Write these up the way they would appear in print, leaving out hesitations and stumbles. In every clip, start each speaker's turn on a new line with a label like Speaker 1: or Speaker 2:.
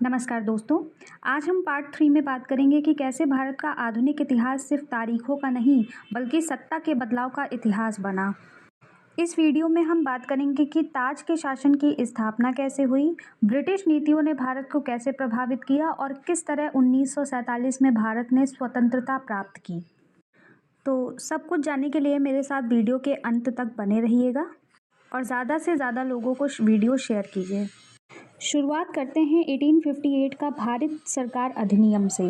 Speaker 1: नमस्कार दोस्तों। आज हम पार्ट 3 में बात करेंगे कि कैसे भारत का आधुनिक इतिहास सिर्फ तारीखों का नहीं बल्कि सत्ता के बदलाव का इतिहास बना। इस वीडियो में हम बात करेंगे कि ताज के शासन की स्थापना कैसे हुई, ब्रिटिश नीतियों ने भारत को कैसे प्रभावित किया और किस तरह 1947 में भारत ने स्वतंत्रता प्राप्त की। तो सब कुछ जानने के लिए मेरे साथ वीडियो के अंत तक बने रहिएगा और ज़्यादा से ज़्यादा लोगों को वीडियो शेयर कीजिए। शुरुआत करते हैं 1858 का भारत सरकार अधिनियम से,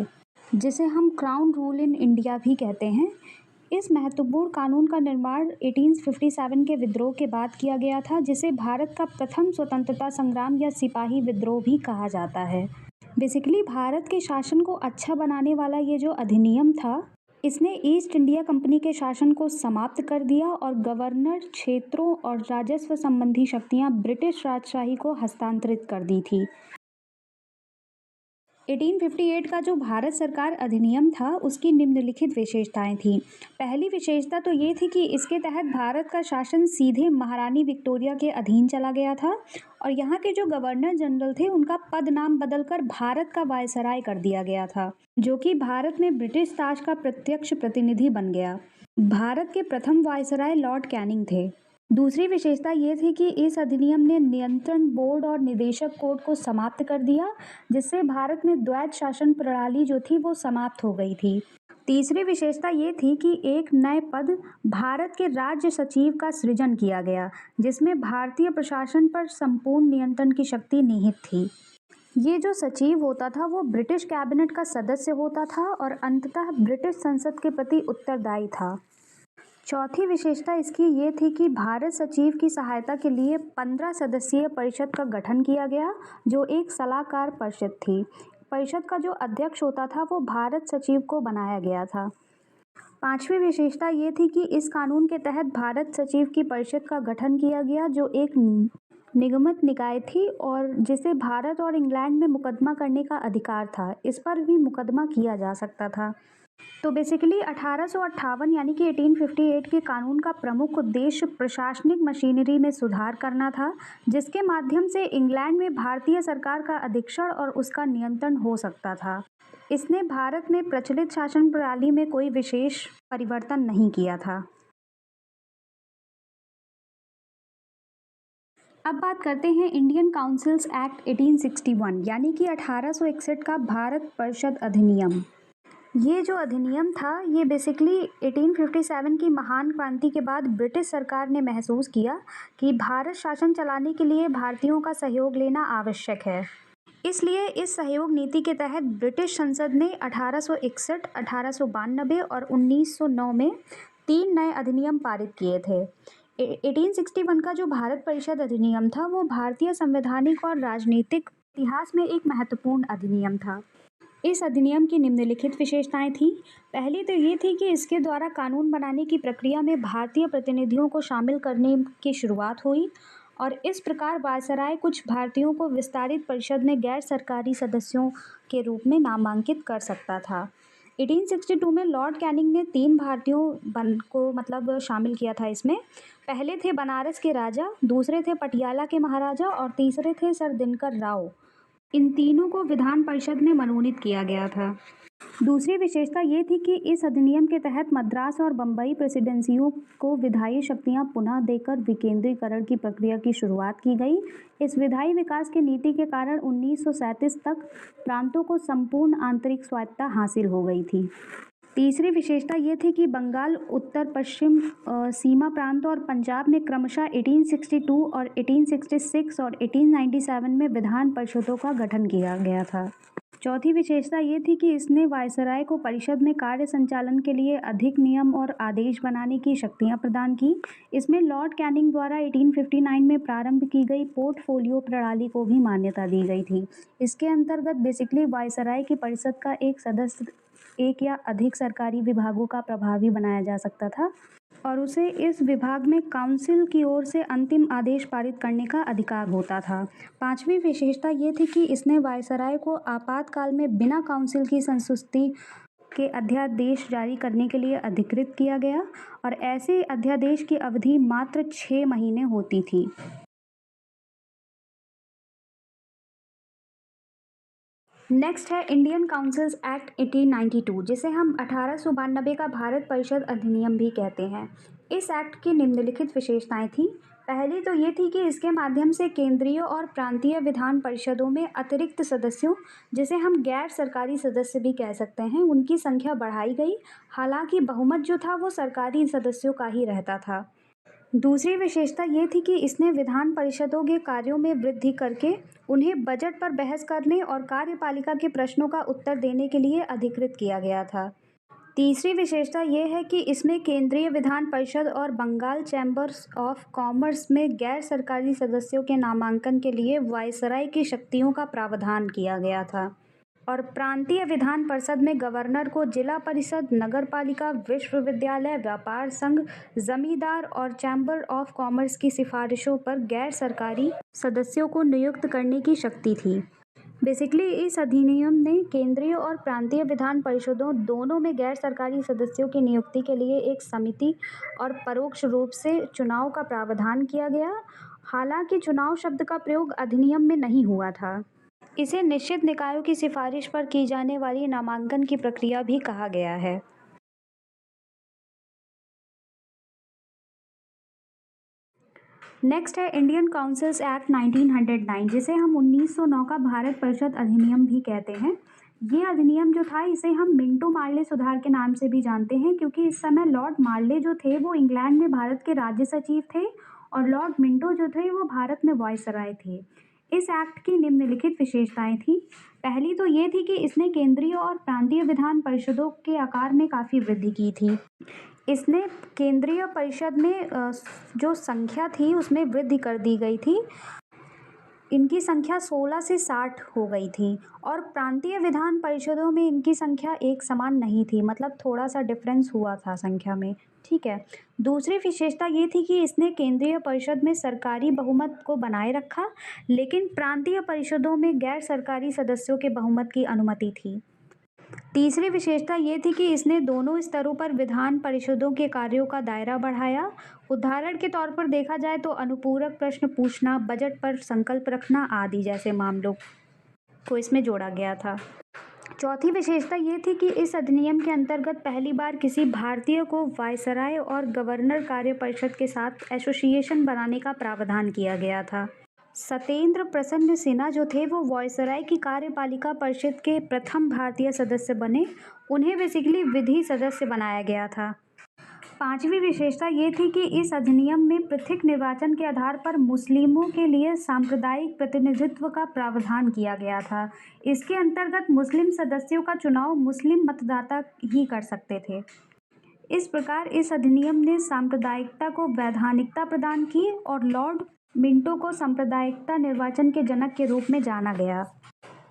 Speaker 1: जिसे हम क्राउन रूल इन इंडिया भी कहते हैं। इस महत्वपूर्ण कानून का निर्माण 1857 के विद्रोह के बाद किया गया था, जिसे भारत का प्रथम स्वतंत्रता संग्राम या सिपाही विद्रोह भी कहा जाता है। बेसिकली भारत के शासन को अच्छा बनाने वाला ये जो अधिनियम था, इसने ईस्ट इंडिया कंपनी के शासन को समाप्त कर दिया और गवर्नर क्षेत्रों और राजस्व संबंधी शक्तियां ब्रिटिश राजशाही को हस्तांतरित कर दी थी। 1858 का जो भारत सरकार अधिनियम था, उसकी निम्नलिखित विशेषताएं थीं। पहली विशेषता तो ये थी कि इसके तहत भारत का शासन सीधे महारानी विक्टोरिया के अधीन चला गया था और यहाँ के जो गवर्नर जनरल थे, उनका पद नाम बदलकर भारत का वायसराय कर दिया गया था, जो कि भारत में ब्रिटिश ताज का प्रत्यक्ष प्रतिनिधि बन गया। भारत के प्रथम वायसराय लॉर्ड कैनिंग थे। दूसरी विशेषता ये थी कि इस अधिनियम ने नियंत्रण बोर्ड और निदेशक कोड को समाप्त कर दिया, जिससे भारत में द्वैध शासन प्रणाली जो थी वो समाप्त हो गई थी। तीसरी विशेषता ये थी कि एक नए पद भारत के राज्य सचिव का सृजन किया गया, जिसमें भारतीय प्रशासन पर संपूर्ण नियंत्रण की शक्ति निहित थी। ये जो सचिव होता था वो ब्रिटिश कैबिनेट का सदस्य होता था और अंततः ब्रिटिश संसद के प्रति उत्तरदायी था। चौथी विशेषता इसकी ये थी कि भारत सचिव की सहायता के लिए 15 सदस्यीय परिषद का गठन किया गया, जो एक सलाहकार परिषद थी। परिषद का जो अध्यक्ष होता था वो भारत सचिव को बनाया गया था। पांचवी विशेषता ये थी कि इस कानून के तहत भारत सचिव की परिषद का गठन किया गया, जो एक निगमित निकाय थी और जिसे भारत और इंग्लैंड में मुकदमा करने का अधिकार था। इस पर भी मुकदमा किया जा सकता था। तो बेसिकली 1858 यानी कि 1858 के कानून का प्रमुख उद्देश्य प्रशासनिक मशीनरी में सुधार करना था, जिसके माध्यम से इंग्लैंड में भारतीय सरकार का अधीक्षण और उसका नियंत्रण हो सकता था। इसने भारत में प्रचलित शासन प्रणाली में कोई विशेष परिवर्तन नहीं किया था। अब बात करते हैं इंडियन काउंसिल्स एक्ट 1861 यानी कि 1861 का भारत परिषद अधिनियम। ये जो अधिनियम था, ये बेसिकली 1857 की महान क्रांति के बाद ब्रिटिश सरकार ने महसूस किया कि भारत शासन चलाने के लिए भारतीयों का सहयोग लेना आवश्यक है। इसलिए इस सहयोग नीति के तहत ब्रिटिश संसद ने 1861, 1892 और 1909 में 3 नए अधिनियम पारित किए थे। 1861 का जो भारत परिषद अधिनियम था, वो भारतीय संवैधानिक और राजनीतिक इतिहास में एक महत्वपूर्ण अधिनियम था। इस अधिनियम की निम्नलिखित विशेषताएं थीं। पहली तो ये थी कि इसके द्वारा कानून बनाने की प्रक्रिया में भारतीय प्रतिनिधियों को शामिल करने की शुरुआत हुई और इस प्रकार वायसराय कुछ भारतीयों को विस्तारित परिषद में गैर सरकारी सदस्यों के रूप में नामांकित कर सकता था। 1862 में लॉर्ड कैनिंग ने 3 भारतीयों को शामिल किया था इसमें। पहले थे बनारस के राजा, दूसरे थे पटियाला के महाराजा और तीसरे थे सर दिनकर राव। इन तीनों को विधान परिषद में मनोनीत किया गया था। दूसरी विशेषता ये थी कि इस अधिनियम के तहत मद्रास और बम्बई प्रेसिडेंसियों को विधायी शक्तियां पुनः देकर विकेंद्रीकरण की प्रक्रिया की शुरुआत की गई। इस विधायी विकास की नीति के कारण 1937 तक प्रांतों को संपूर्ण आंतरिक स्वायत्तता हासिल हो गई थी। तीसरी विशेषता ये थी कि बंगाल, उत्तर पश्चिम सीमा प्रांत और पंजाब में क्रमशः 1862 और 1866 और 1897 में विधान परिषदों का गठन किया गया था। चौथी विशेषता ये थी कि इसने वायसराय को परिषद में कार्य संचालन के लिए अधिक नियम और आदेश बनाने की शक्तियां प्रदान की। इसमें लॉर्ड कैनिंग द्वारा 1859 में प्रारंभ की गई पोर्टफोलियो प्रणाली को भी मान्यता दी गई थी। इसके अंतर्गत बेसिकली वायसराय की परिषद का एक सदस्य एक या अधिक सरकारी विभागों का प्रभावी बनाया जा सकता था और उसे इस विभाग में काउंसिल की ओर से अंतिम आदेश पारित करने का अधिकार होता था। पांचवी विशेषता ये थी कि इसने वायसराय को आपातकाल में बिना काउंसिल की संस्तुति के अध्यादेश जारी करने के लिए अधिकृत किया गया और ऐसे अध्यादेश की अवधि मात्र 6 महीने होती थी। नेक्स्ट है इंडियन काउंसिल्स एक्ट 1892, जिसे हम 1892 का भारत परिषद अधिनियम भी कहते हैं। इस एक्ट की निम्नलिखित विशेषताएं थी। पहली तो ये थी कि इसके माध्यम से केंद्रीय और प्रांतीय विधान परिषदों में अतिरिक्त सदस्यों, जिसे हम गैर सरकारी सदस्य भी कह सकते हैं, उनकी संख्या बढ़ाई गई। हालांकि बहुमत जो था वो सरकारी सदस्यों का ही रहता था। दूसरी विशेषता ये थी कि इसने विधान परिषदों के कार्यों में वृद्धि करके उन्हें बजट पर बहस करने और कार्यपालिका के प्रश्नों का उत्तर देने के लिए अधिकृत किया गया था। तीसरी विशेषता ये है कि इसमें केंद्रीय विधान परिषद और बंगाल चैम्बर्स ऑफ कॉमर्स में गैर सरकारी सदस्यों के नामांकन के लिए वायसराय की शक्तियों का प्रावधान किया गया था। और प्रांतीय विधान परिषद में गवर्नर को जिला परिषद, नगरपालिका, विश्वविद्यालय, व्यापार संघ, जमींदार और चैम्बर ऑफ कॉमर्स की सिफारिशों पर गैर सरकारी सदस्यों को नियुक्त करने की शक्ति थी। बेसिकली इस अधिनियम ने केंद्रीय और प्रांतीय विधान परिषदों दोनों में गैर सरकारी सदस्यों की नियुक्ति के लिए एक समिति और परोक्ष रूप से चुनाव का प्रावधान किया गया। हालांकि चुनाव शब्द का प्रयोग अधिनियम में नहीं हुआ था। इसे निश्चित निकायों की सिफारिश पर की जाने वाली नामांकन की प्रक्रिया भी कहा गया है। नेक्स्ट है इंडियन काउंसिल्स एक्ट 1909, जिसे हम 1909 का भारत परिषद अधिनियम भी कहते हैं। ये अधिनियम जो था इसे हम मिंटो मार्ले सुधार के नाम से भी जानते हैं, क्योंकि इस समय लॉर्ड मार्ले जो थे वो इंग्लैंड में भारत के राज्य सचिव थे और लॉर्ड मिंटो जो थे वो भारत में वायसराय थे। इस एक्ट की निम्नलिखित विशेषताएं थी। पहली तो ये थी कि इसने केंद्रीय और प्रांतीय विधान परिषदों के आकार में काफ़ी वृद्धि की थी। इसने केंद्रीय परिषद में जो संख्या थी उसमें वृद्धि कर दी गई थी। इनकी संख्या 16 से 60 हो गई थी और प्रांतीय विधान परिषदों में इनकी संख्या एक समान नहीं थी, मतलब थोड़ा सा डिफरेंस हुआ था संख्या में। ठीक है। दूसरी विशेषता ये थी कि इसने केंद्रीय परिषद में सरकारी बहुमत को बनाए रखा, लेकिन प्रांतीय परिषदों में गैर सरकारी सदस्यों के बहुमत की अनुमति थी। तीसरी विशेषता ये थी कि इसने दोनों स्तरों पर विधान परिषदों के कार्यों का दायरा बढ़ाया। उदाहरण के तौर पर देखा जाए तो अनुपूरक प्रश्न पूछना, बजट पर संकल्प रखना आदि जैसे मामलों को इसमें जोड़ा गया था। चौथी विशेषता ये थी कि इस अधिनियम के अंतर्गत पहली बार किसी भारतीय को वायसराय और गवर्नर कार्य परिषद के साथ एसोसिएशन बनाने का प्रावधान किया गया था। सत्येंद्र प्रसन्न सिन्हा जो थे वो वायसराय की कार्यपालिका परिषद के प्रथम भारतीय सदस्य बने। उन्हें बेसिकली विधि सदस्य बनाया गया था। पांचवी विशेषता ये थी कि इस अधिनियम में पृथक निर्वाचन के आधार पर मुस्लिमों के लिए सांप्रदायिक प्रतिनिधित्व का प्रावधान किया गया था। इसके अंतर्गत मुस्लिम सदस्यों का चुनाव मुस्लिम मतदाता ही कर सकते थे। इस प्रकार इस अधिनियम ने सांप्रदायिकता को वैधानिकता प्रदान की और लॉर्ड मिंटो को सांप्रदायिकता निर्वाचन के जनक के रूप में जाना गया।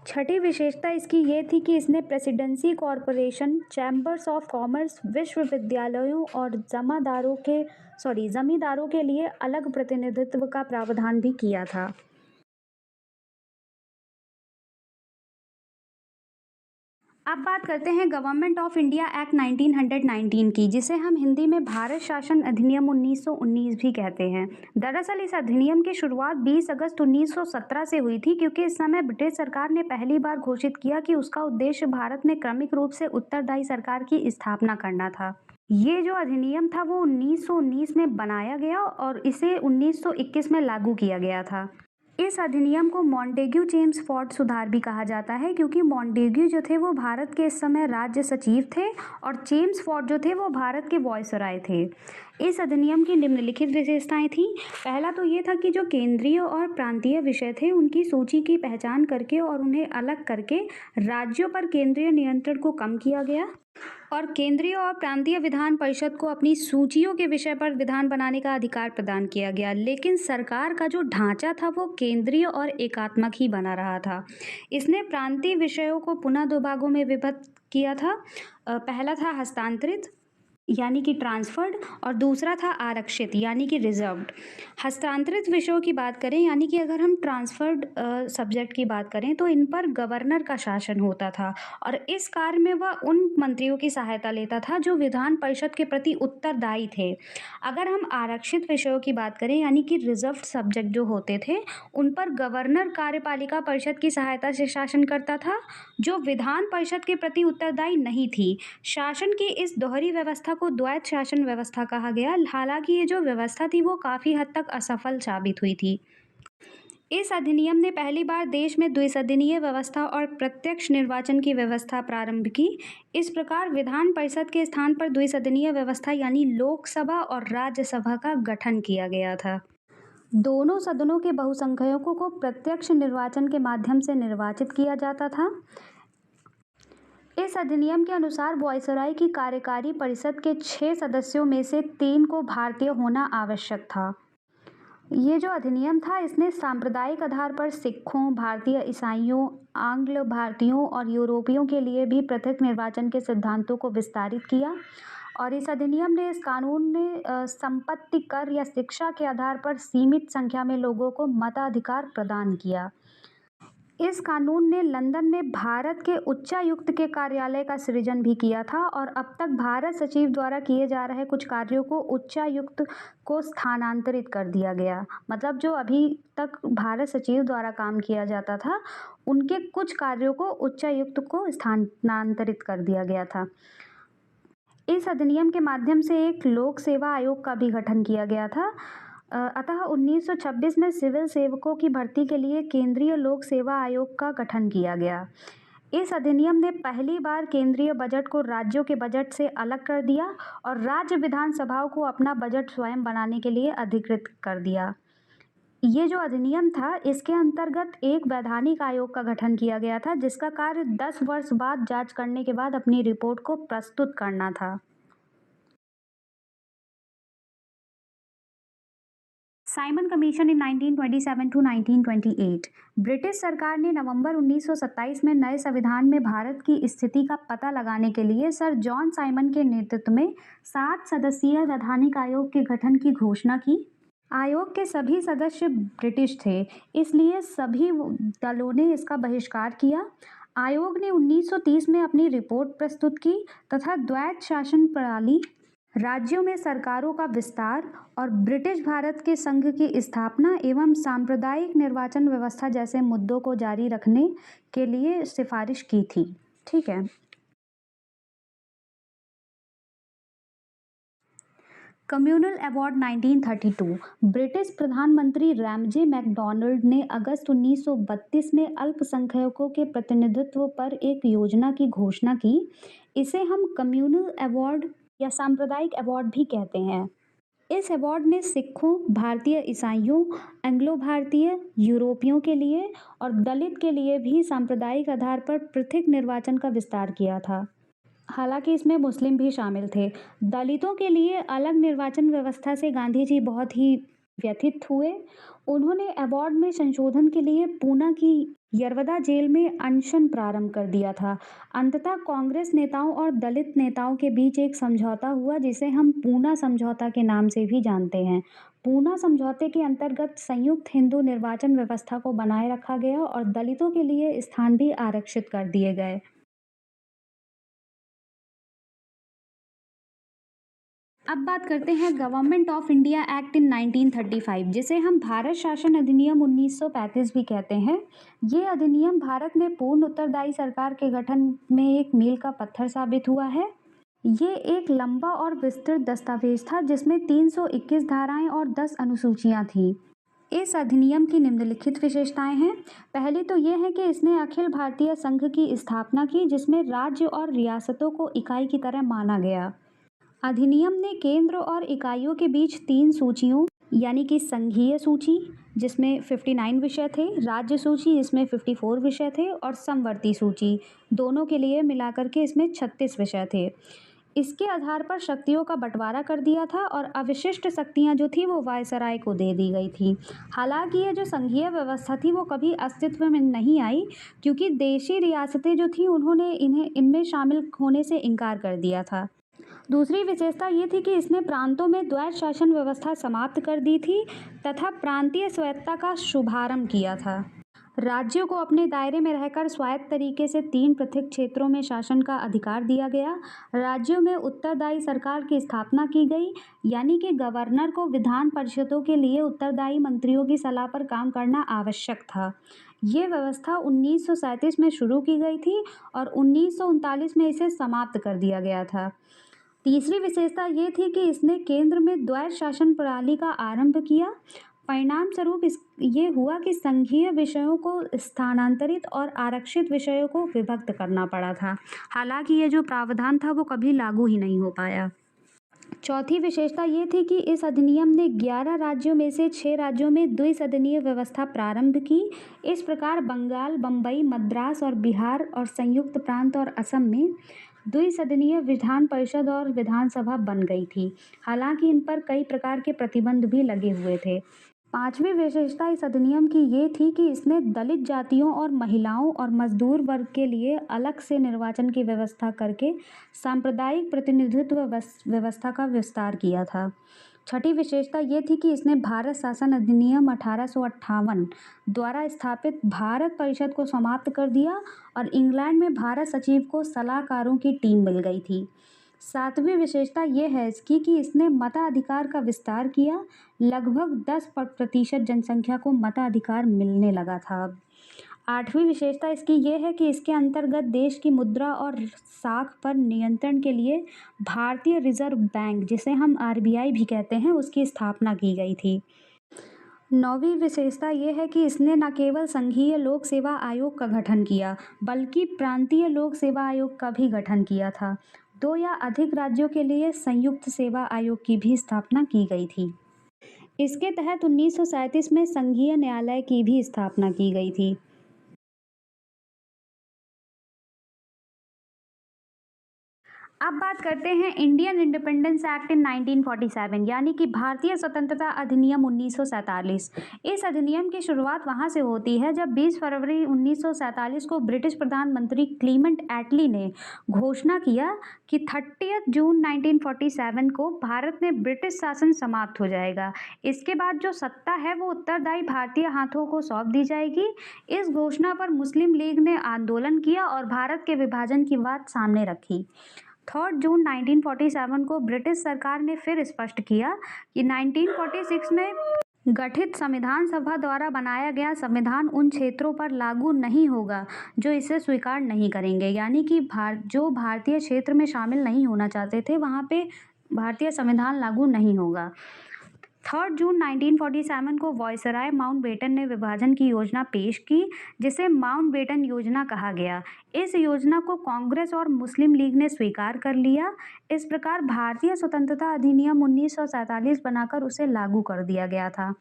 Speaker 1: छठी विशेषता इसकी ये थी कि इसने presidency corporation, chambers of commerce, विश्वविद्यालयों और जमींदारों के लिए अलग प्रतिनिधित्व का प्रावधान भी किया था। अब बात करते हैं गवर्नमेंट ऑफ इंडिया एक्ट 1919 की, जिसे हम हिंदी में भारत शासन अधिनियम 1919 भी कहते हैं। दरअसल इस अधिनियम की शुरुआत 20 अगस्त 1917 से हुई थी, क्योंकि इस समय ब्रिटिश सरकार ने पहली बार घोषित किया कि उसका उद्देश्य भारत में क्रमिक रूप से उत्तरदायी सरकार की स्थापना करना था। ये जो अधिनियम था वो 1919 में बनाया गया और इसे 1921 में लागू किया गया था। इस अधिनियम को मॉन्टेग्यू चेम्स फोर्ड सुधार भी कहा जाता है, क्योंकि मॉन्टेग्यू जो थे वो भारत के इस समय राज्य सचिव थे और चेम्स फोर्ड जो थे वो भारत के वायसराय थे। इस अधिनियम की निम्नलिखित विशेषताएं थी। पहला तो ये था कि जो केंद्रीय और प्रांतीय विषय थे उनकी सूची की पहचान करके और उन्हें अलग करके राज्यों पर केंद्रीय नियंत्रण को कम किया गया और केंद्रीय और प्रांतीय विधान परिषद को अपनी सूचियों के विषय पर विधान बनाने का अधिकार प्रदान किया गया। लेकिन सरकार का जो ढांचा था वो केंद्रीय और एकात्मक ही बना रहा था। इसने प्रांतीय विषयों को पुनः दो भागों में विभक्त किया था। पहला था हस्तांतरित, यानी कि ट्रांसफर्ड, और दूसरा था आरक्षित यानी कि रिजर्व्ड। हस्तांतरित विषयों की बात करें, यानी कि अगर हम ट्रांसफर्ड सब्जेक्ट की बात करें तो इन पर गवर्नर का शासन होता था, और इस कार्य में वह उन मंत्रियों की सहायता लेता था जो विधान परिषद के प्रति उत्तरदायी थे। अगर हम आरक्षित विषयों की बात करें, यानी कि रिजर्व्ड सब्जेक्ट जो होते थे, उन पर गवर्नर कार्यपालिका परिषद की सहायता से शासन करता था, जो विधान परिषद के प्रति उत्तरदायी नहीं थी। शासन की इस दोहरी व्यवस्था को द्वैत शासन व्यवस्था कहा गया। हालांकि ये जो व्यवस्था थी वो काफ़ी हद तक असफल साबित हुई थी। इस अधिनियम ने पहली बार देश में द्विसदनीय व्यवस्था और प्रत्यक्ष निर्वाचन की व्यवस्था प्रारंभ की। इस प्रकार विधान परिषद के स्थान पर द्विसदनीय व्यवस्था यानी लोकसभा और राज्यसभा का गठन किया गया था। दोनों सदनों के बहुसंख्यकों को प्रत्यक्ष निर्वाचन के माध्यम से निर्वाचित किया जाता था। इस अधिनियम के अनुसार वायसराय की कार्यकारी परिषद के 6 सदस्यों में से 3 को भारतीय होना आवश्यक था। ये जो अधिनियम था, इसने सांप्रदायिक आधार पर सिखों, भारतीय ईसाइयों, आंग्ल भारतीयों और यूरोपियों के लिए भी पृथक निर्वाचन के सिद्धांतों को विस्तारित किया। और इस अधिनियम ने, इस कानून ने संपत्ति कर या शिक्षा के आधार पर सीमित संख्या में लोगों को मताधिकार प्रदान किया। इस कानून ने लंदन में भारत के उच्चायुक्त के कार्यालय का सृजन भी किया था, और अब तक भारत सचिव द्वारा किए जा रहे कुछ कार्यों को उच्चायुक्त को स्थानांतरित कर दिया गया। मतलब जो अभी तक भारत सचिव द्वारा काम किया जाता था, उनके कुछ कार्यों को उच्चायुक्त को स्थानांतरित कर दिया गया था। इस अधिनियम के माध्यम से एक लोक सेवा आयोग का भी गठन किया गया था। अतः 1926 में सिविल सेवकों की भर्ती के लिए केंद्रीय लोक सेवा आयोग का गठन किया गया। इस अधिनियम ने पहली बार केंद्रीय बजट को राज्यों के बजट से अलग कर दिया और राज्य विधानसभाओं को अपना बजट स्वयं बनाने के लिए अधिकृत कर दिया। ये जो अधिनियम था, इसके अंतर्गत एक वैधानिक आयोग का गठन किया गया था, जिसका कार्य 10 वर्ष बाद जांच करने के बाद अपनी रिपोर्ट को प्रस्तुत करना था। Simon Commission in 1927 to 1928। British सरकार ने नवंबर 1927 में नए संविधान में भारत की स्थिति का पता लगाने के लिए सर जॉन साइमन के नेतृत्व में 7 सदस्यीय वैधानिक आयोग के गठन की घोषणा की। आयोग के सभी सदस्य ब्रिटिश थे, इसलिए सभी दलों ने इसका बहिष्कार किया। आयोग ने 1930 में अपनी रिपोर्ट प्रस्तुत की तथा द्वैत शासन प्रणाली, राज्यों में सरकारों का विस्तार और ब्रिटिश भारत के संघ की स्थापना एवं सांप्रदायिक निर्वाचन व्यवस्था जैसे मुद्दों को जारी रखने के लिए सिफारिश की थी। ठीक है। Communal award 1932। ब्रिटिश प्रधानमंत्री रैमजे मैकडॉनल्ड ने अगस्त 1932 में अल्पसंख्यकों के प्रतिनिधित्व पर एक योजना की घोषणा की। इसे हम कम्युनल अवार्ड या सांप्रदायिक अवार्ड भी कहते हैं। इस अवार्ड ने सिखों, भारतीय ईसाइयों, एंग्लो भारतीय, यूरोपियों के लिए और दलित के लिए भी सांप्रदायिक आधार पर पृथक निर्वाचन का विस्तार किया था। हालांकि इसमें मुस्लिम भी शामिल थे। दलितों के लिए अलग निर्वाचन व्यवस्था से गांधी जी बहुत ही व्यथित हुए। उन्होंने अवार्ड में संशोधन के लिए पूना की यरवदा जेल में अनशन प्रारंभ कर दिया था। अंततः कांग्रेस नेताओं और दलित नेताओं के बीच एक समझौता हुआ, जिसे हम पूना समझौता के नाम से भी जानते हैं। पूना समझौते के अंतर्गत संयुक्त हिंदू निर्वाचन व्यवस्था को बनाए रखा गया और दलितों के लिए स्थान भी आरक्षित कर दिए गए। अब बात करते हैं government of India act in 1935, जिसे हम भारत शासन अधिनियम 1935 भी कहते हैं। ये अधिनियम भारत में पूर्ण उत्तरदायी सरकार के गठन में एक मील का पत्थर साबित हुआ है। ये एक लंबा और विस्तृत दस्तावेज था, जिसमें 321 धाराएं और 10 अनुसूचियां थीं। इस अधिनियम की निम्नलिखित विशेषताएं हैं। पहली तो ये है कि इसने अखिल भारतीय संघ की स्थापना की, जिसमें राज्य और रियासतों को इकाई की तरह माना गया। अधिनियम ने केंद्र और इकाइयों के बीच 3 सूचियों, यानी कि संघीय सूची जिसमें 59 विषय थे, राज्य सूची जिसमें 54 विषय थे और समवर्ती सूची, दोनों के लिए मिलाकर के इसमें 36 विषय थे। इसके आधार पर शक्तियों का बंटवारा कर दिया था और अवशिष्ट शक्तियां जो थी वो वायसराय को दे दी गई थी। हालांकि ये जो संघीय व्यवस्था थी वो कभी अस्तित्व में नहीं आई, क्योंकि देशी रियासतें जो थी उन्होंने इनमें शामिल होने से इनकार कर दिया था। दूसरी विशेषता ये थी कि इसने प्रांतों में द्वैत शासन व्यवस्था समाप्त कर दी थी तथा प्रांतीय स्वायत्तता का शुभारंभ किया था। राज्यों को अपने दायरे में रहकर स्वायत्त तरीके से 3 पृथक क्षेत्रों में शासन का अधिकार दिया गया। राज्यों में उत्तरदायी सरकार की स्थापना की गई, यानी कि गवर्नर को विधान परिषदों के लिए उत्तरदायी मंत्रियों की सलाह पर काम करना आवश्यक था। ये व्यवस्था 1937 में शुरू की गई थी और 1939 में इसे समाप्त कर दिया गया था। तीसरी विशेषता ये थी कि इसने केंद्र में द्वैत शासन प्रणाली का आरंभ किया। परिणाम स्वरूप ये हुआ कि संघीय विषयों को स्थानांतरित और आरक्षित विषयों को विभक्त करना पड़ा था। हालांकि ये जो प्रावधान था वो कभी लागू ही नहीं हो पाया। चौथी विशेषता ये थी कि इस अधिनियम ने 11 राज्यों में से 6 राज्यों में द्विसदनीय व्यवस्था प्रारंभ की। इस प्रकार बंगाल, बम्बई, मद्रास और बिहार और संयुक्त प्रांत और असम में द्विसदनीय विधान परिषद और विधानसभा बन गई थी। हालांकि इन पर कई प्रकार के प्रतिबंध भी लगे हुए थे। पांचवी विशेषता इस अधिनियम की ये थी कि इसने दलित जातियों और महिलाओं और मजदूर वर्ग के लिए अलग से निर्वाचन की व्यवस्था करके सांप्रदायिक प्रतिनिधित्व व्यवस्था का विस्तार किया था। छठी विशेषता ये थी कि इसने भारत शासन अधिनियम 1858 द्वारा स्थापित भारत परिषद को समाप्त कर दिया और इंग्लैंड में भारत सचिव को सलाहकारों की टीम मिल गई थी। सातवीं विशेषता ये है इसकी कि इसने मताधिकार का विस्तार किया। लगभग 10% जनसंख्या को मताधिकार मिलने लगा था अब। आठवीं विशेषता इसकी ये है कि इसके अंतर्गत देश की मुद्रा और साख पर नियंत्रण के लिए भारतीय रिजर्व बैंक, जिसे हम RBI भी कहते हैं, उसकी स्थापना की गई थी। नौवीं विशेषता ये है कि इसने न केवल संघीय लोक सेवा आयोग का गठन किया बल्कि प्रांतीय लोक सेवा आयोग का भी गठन किया था। 2 या अधिक राज्यों के लिए संयुक्त सेवा आयोग की भी स्थापना की गई थी। इसके तहत 1937 में संघीय न्यायालय की भी स्थापना की गई थी। अब बात करते हैं इंडियन इंडिपेंडेंस एक्ट इन 1947 यानी कि भारतीय स्वतंत्रता अधिनियम 1947। इस अधिनियम की शुरुआत वहां से होती है जब 20 फरवरी 1947 को ब्रिटिश प्रधानमंत्री क्लीमेंट एटली ने घोषणा किया कि 30 जून 1947 को भारत में ब्रिटिश शासन समाप्त हो जाएगा। इसके बाद जो सत्ता है वो उत्तरदायी भारतीय हाथों को सौंप दी जाएगी। इस घोषणा पर मुस्लिम लीग ने आंदोलन किया और भारत के विभाजन की बात सामने रखी। 3 जून 1947 को ब्रिटिश सरकार ने फिर स्पष्ट किया कि 1946 में गठित संविधान सभा द्वारा बनाया गया संविधान उन क्षेत्रों पर लागू नहीं होगा जो इसे स्वीकार नहीं करेंगे, यानी कि जो भारतीय क्षेत्र में शामिल नहीं होना चाहते थे वहाँ पे भारतीय संविधान लागू नहीं होगा। 3 जून 1947 को वायसराय माउंटबेटन ने विभाजन की योजना पेश की जिसे माउंटबेटन योजना कहा गया। इस योजना को कांग्रेस और मुस्लिम लीग ने स्वीकार कर लिया। इस प्रकार भारतीय स्वतंत्रता अधिनियम 1947 बनाकर उसे लागू कर दिया गया था।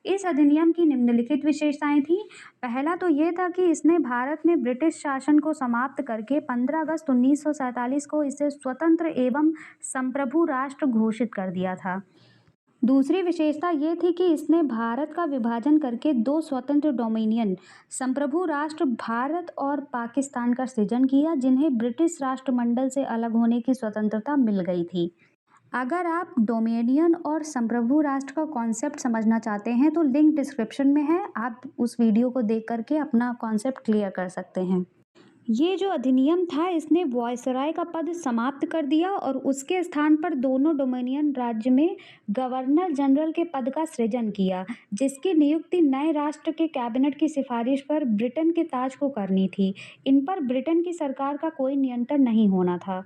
Speaker 1: इस अधिनियम की निम्नलिखित विशेषताएं थी। पहला तो ये था कि इसने भारत में ब्रिटिश शासन को समाप्त करके 15 अगस्त 1947 को इसे स्वतंत्र एवं संप्रभु राष्ट्र घोषित कर दिया था। दूसरी विशेषता ये थी कि इसने भारत का विभाजन करके 2 स्वतंत्र डोमिनियन संप्रभु राष्ट्र भारत और पाकिस्तान का सृजन किया, जिन्हें ब्रिटिश राष्ट्रमंडल से अलग होने की स्वतंत्रता मिल गई थी। अगर आप डोमिनियन और संप्रभु राष्ट्र का कॉन्सेप्ट समझना चाहते हैं तो लिंक डिस्क्रिप्शन में है, आप उस वीडियो को देख करके अपना कॉन्सेप्ट क्लियर कर सकते हैं। ये जो अधिनियम था इसने वायसराय का पद समाप्त कर दिया और उसके स्थान पर दोनों डोमिनियन राज्य में गवर्नर जनरल के पद का सृजन किया, जिसकी नियुक्ति नए राष्ट्र के कैबिनेट की सिफारिश पर ब्रिटेन के ताज को करनी थी। इन पर ब्रिटेन की सरकार का कोई नियंत्रण नहीं होना था।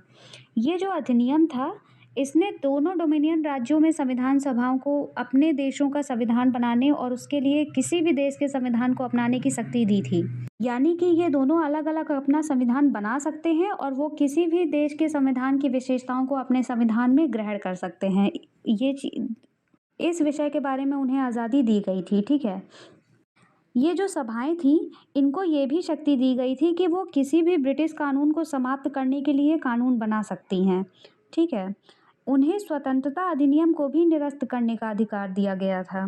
Speaker 1: ये जो अधिनियम था इसने दोनों डोमिनियन राज्यों में संविधान सभाओं को अपने देशों का संविधान बनाने और उसके लिए किसी भी देश के संविधान को अपनाने की शक्ति दी थी, यानी कि ये दोनों अलग अलग अपना संविधान बना सकते हैं और वो किसी भी देश के संविधान की विशेषताओं को अपने संविधान में ग्रहण कर सकते हैं। इस विषय के बारे में उन्हें आज़ादी दी गई थी। ठीक है, ये जो सभाएं थीं इनको ये भी शक्ति दी गई थी कि वो किसी भी ब्रिटिश कानून को समाप्त करने के लिए कानून बना सकती हैं। ठीक है, उन्हें स्वतंत्रता अधिनियम को भी निरस्त करने का अधिकार दिया गया था।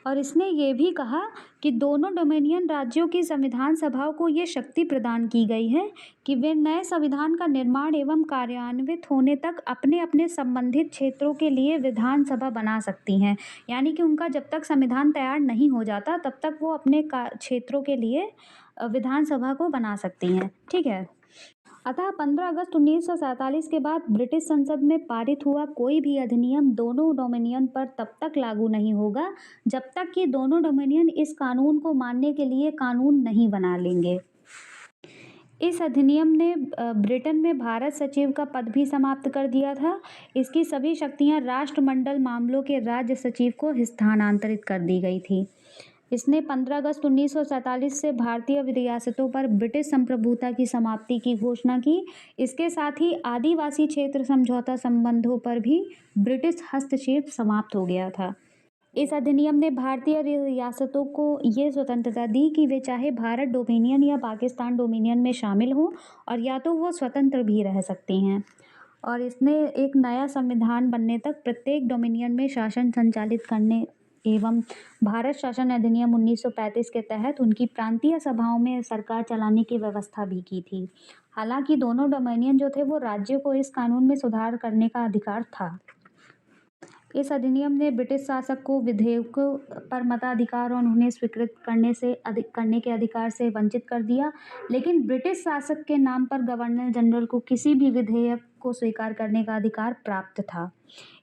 Speaker 1: और इसने ये भी कहा कि दोनों डोमिनियन राज्यों की संविधान सभाओं को ये शक्ति प्रदान की गई है कि वे नए संविधान का निर्माण एवं कार्यान्वित होने तक अपने अपने संबंधित क्षेत्रों के लिए विधानसभा बना सकती हैं। यानी कि उनका जब तक संविधान तैयार नहीं हो जाता तब तक वो अपने क्षेत्रों के लिए विधानसभा को बना सकती हैं। ठीक है। अतः 15 अगस्त 1947 के बाद ब्रिटिश संसद में पारित हुआ कोई भी अधिनियम दोनों डोमिनियन पर तब तक लागू नहीं होगा जब तक कि दोनों डोमिनियन इस कानून को मानने के लिए कानून नहीं बना लेंगे। इस अधिनियम ने ब्रिटेन में भारत सचिव का पद भी समाप्त कर दिया था। इसकी सभी शक्तियां राष्ट्रमंडल मामलों के राज्य सचिव को स्थानांतरित कर दी गई थी। इसने 15 अगस्त 1947 से भारतीय रियासतों पर ब्रिटिश संप्रभुता की समाप्ति की घोषणा की। इसके साथ ही आदिवासी क्षेत्र समझौता संबंधों पर भी ब्रिटिश हस्तक्षेप समाप्त हो गया था। इस अधिनियम ने भारतीय रियासतों को ये स्वतंत्रता दी कि वे चाहे भारत डोमिनियन या पाकिस्तान डोमिनियन में शामिल हों और या तो वो स्वतंत्र भी रह सकती हैं। और इसने एक नया संविधान बनने तक प्रत्येक डोमिनियन में शासन संचालित करने एवं भारत शासन अधिनियम 1935 के तहत उनकी प्रांतीय सभाओं में सरकार चलाने की व्यवस्था भी की थी। हालांकि दोनों डोमिनियन जो थे वो राज्यों को इस कानून में सुधार करने का अधिकार था। इस अधिनियम ने ब्रिटिश शासक को विधेयकों पर मताधिकार और उन्हें स्वीकृत करने के अधिकार से वंचित कर दिया, लेकिन ब्रिटिश शासक के नाम पर गवर्नर जनरल को किसी भी विधेयक को स्वीकार करने का अधिकार प्राप्त था।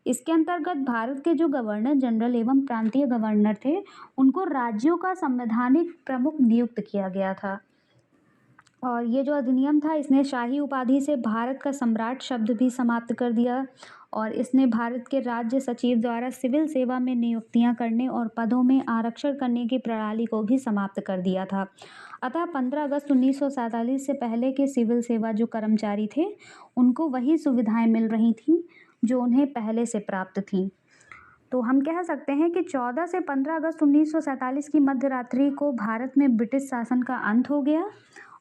Speaker 1: इसके अंतर्गत भारत के जो गवर्नर जनरल एवं प्रांतीय गवर्नर थे उनको राज्यों का संवैधानिक प्रमुख नियुक्त किया गया था। और ये जो अधिनियम था इसने शाही उपाधि से भारत का सम्राट शब्द भी समाप्त कर दिया और इसने भारत के राज्य सचिव द्वारा सिविल सेवा में नियुक्तियां करने और पदों में आरक्षण करने की प्रणाली को भी समाप्त कर दिया था। अतः 15 अगस्त 1947 से पहले के सिविल सेवा जो कर्मचारी थे उनको वही सुविधाएं मिल रही थीं जो उन्हें पहले से प्राप्त थीं। तो हम कह सकते हैं कि 14 से 15 अगस्त 1947 की मध्य रात्रि को भारत में ब्रिटिश शासन का अंत हो गया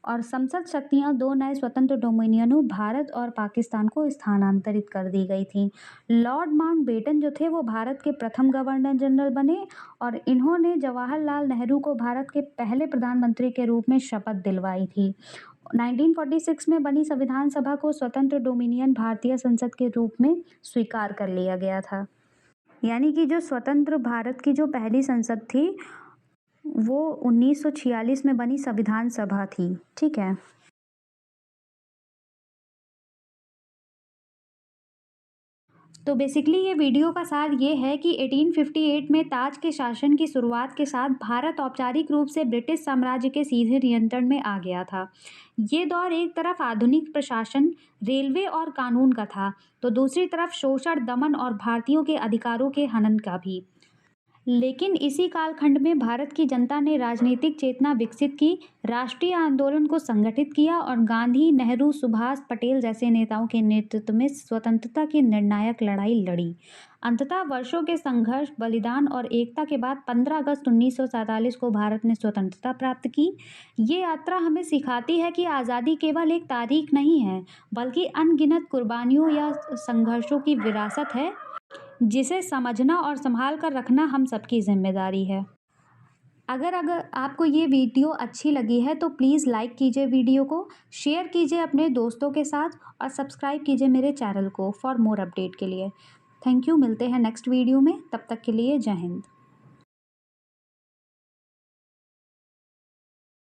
Speaker 1: और संसद शक्तियां दो नए स्वतंत्र डोमिनियनों भारत और पाकिस्तान को स्थानांतरित कर दी गई थी। लॉर्ड माउंटबेटन जो थे वो भारत के प्रथम गवर्नर जनरल बने और इन्होंने जवाहरलाल नेहरू को भारत के पहले प्रधानमंत्री के रूप में शपथ दिलवाई थी। 1946 में बनी संविधान सभा को स्वतंत्र डोमिनियन भारतीय संसद के रूप में स्वीकार कर लिया गया था। यानी कि जो स्वतंत्र भारत की जो पहली संसद थी वो 1946 में बनी संविधान सभा थी। ठीक है। तो बेसिकली ये वीडियो का सार ये है कि 1858 में ताज के शासन की शुरुआत के साथ भारत औपचारिक रूप से ब्रिटिश साम्राज्य के सीधे नियंत्रण में आ गया था। ये दौर एक तरफ आधुनिक प्रशासन, रेलवे और कानून का था तो दूसरी तरफ शोषण, दमन और भारतीयों के अधिकारों के हनन का भी। लेकिन इसी कालखंड में भारत की जनता ने राजनीतिक चेतना विकसित की, राष्ट्रीय आंदोलन को संगठित किया और गांधी, नेहरू, सुभाष पटेल जैसे नेताओं के नेतृत्व में स्वतंत्रता की निर्णायक लड़ाई लड़ी। अंततः वर्षों के संघर्ष, बलिदान और एकता के बाद 15 अगस्त 1947 को भारत ने स्वतंत्रता प्राप्त की। ये यात्रा हमें सिखाती है कि आज़ादी केवल एक तारीख नहीं है बल्कि अनगिनत कुर्बानियों या संघर्षों की विरासत है जिसे समझना और संभाल कर रखना हम सबकी जिम्मेदारी है। अगर आपको ये वीडियो अच्छी लगी है तो प्लीज़ लाइक कीजिए वीडियो को, शेयर कीजिए अपने दोस्तों के साथ और सब्सक्राइब कीजिए मेरे चैनल को फॉर मोर अपडेट के लिए। Thank you. मिलते हैं नेक्स्ट वीडियो में, तब तक के लिए जय हिंद।